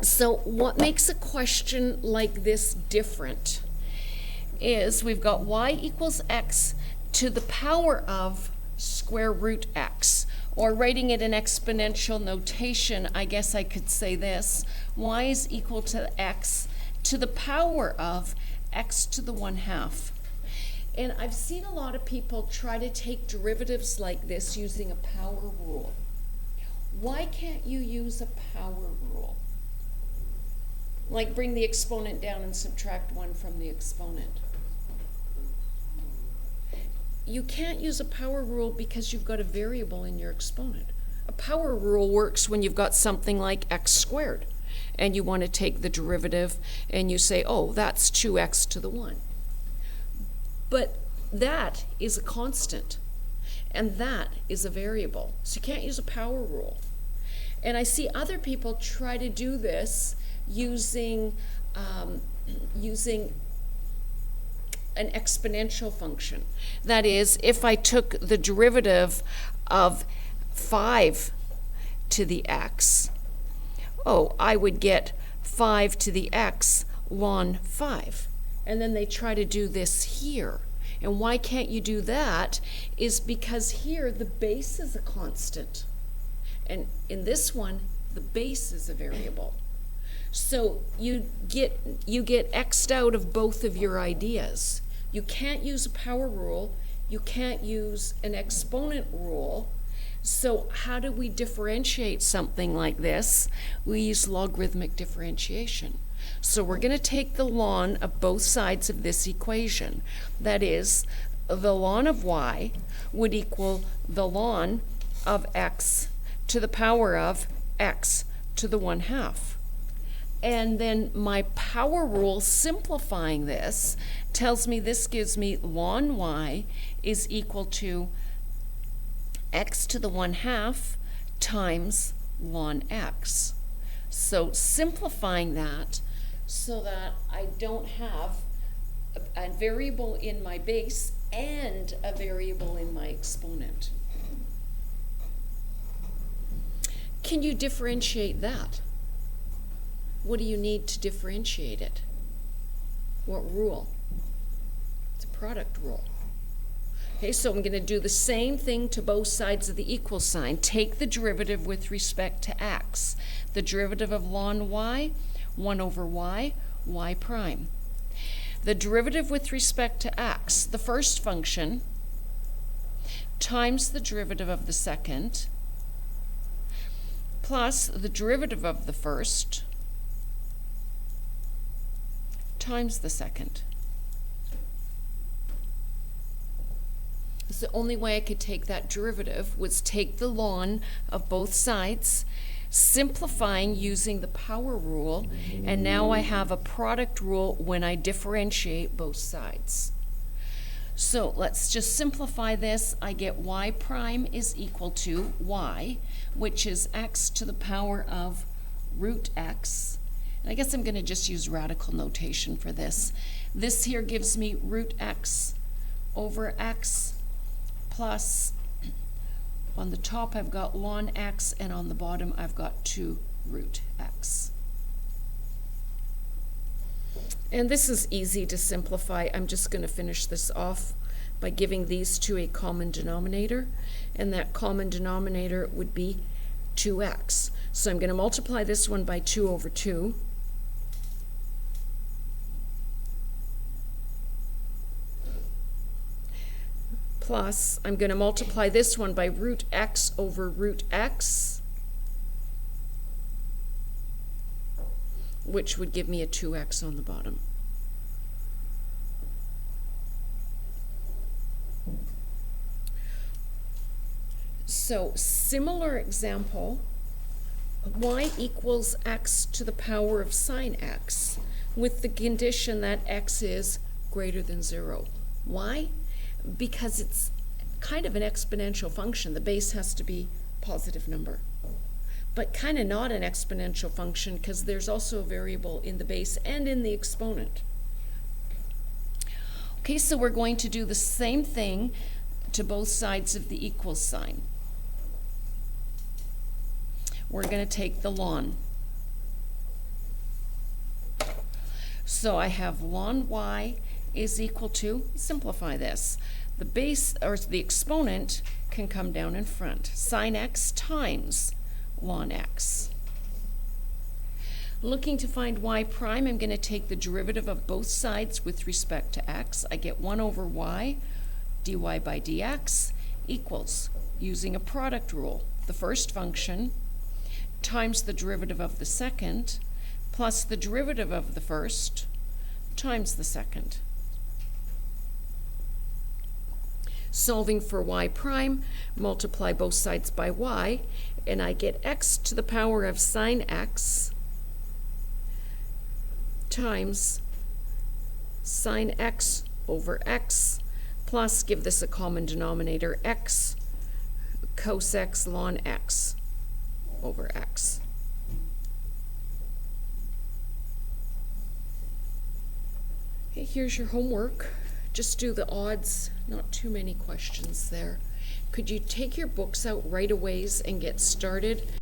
So what makes a question like this different is we've got y equals x to the power of square root x. Or writing it in exponential notation, I guess I could say this: y is equal to x to the power of x to the 1/2. And I've seen a lot of people try to take derivatives like this using a power rule. Why can't you use a power rule? Like bring the exponent down and subtract 1 from the exponent. You can't use a power rule because you've got a variable in your exponent. A power rule works when you've got something like x squared, and you want to take the derivative and you say, oh, that's 2x to the 1. But that is a constant, and that is a variable. So you can't use a power rule. And I see other people try to do this using an exponential function. That is, if I took the derivative of 5 to the x, I would get 5 to the x ln 5. And then they try to do this here. And why can't you do that is because here the base is a constant. And in this one, the base is a variable. So you get x'd out of both of your ideas. You can't use a power rule. You can't use an exponent rule. So how do we differentiate something like this? We use logarithmic differentiation. So we're going to take the ln of both sides of this equation. That is, the ln of y would equal the ln of x to the power of x to the 1/2. And then my power rule, simplifying this, tells me this gives me ln y is equal to x to the 1/2 times ln x. So simplifying that so that I don't have a variable in my base and a variable in my exponent. Can you differentiate that? What do you need to differentiate it? What rule? It's a product rule. Okay, so I'm going to do the same thing to both sides of the equal sign. Take the derivative with respect to x. The derivative of ln y, 1 over y, y prime. The derivative with respect to x, the first function, times the derivative of the second, plus the derivative of the first, times the second. So the only way I could take that derivative was take the ln of both sides, simplifying using the power rule, and now I have a product rule when I differentiate both sides. So let's just simplify this. I get y prime is equal to y, which is x to the power of root x. And I guess I'm going to just use radical notation for this. This here gives me root x over x plus, on the top I've got ln x, and on the bottom I've got 2 root x. And this is easy to simplify. I'm just going to finish this off by giving these two a common denominator, and that common denominator would be 2x. So I'm going to multiply this one by 2 over 2. Plus, I'm going to multiply this one by root x over root x, which would give me a 2x on the bottom. So, similar example, y equals x to the power of sine x, with the condition that x is greater than 0. Why? Because it's kind of an exponential function. The base has to be a positive number. But kind of not an exponential function because there's also a variable in the base and in the exponent. Okay, so we're going to do the same thing to both sides of the equal sign. We're going to take the ln. So I have ln y is equal to, simplify this, the base, or the exponent can come down in front. Sine x times ln x. Looking to find y prime, I'm going to take the derivative of both sides with respect to x. I get 1 over y dy by dx equals, using a product rule, the first function times the derivative of the second plus the derivative of the first times the second. Solving for y prime, multiply both sides by y, and I get x to the power of sine x times sine x over x, plus, give this a common denominator, x cos x ln x over x. Okay, here's your homework. Just do the odds, not too many questions there. Could you take your books out right away and get started?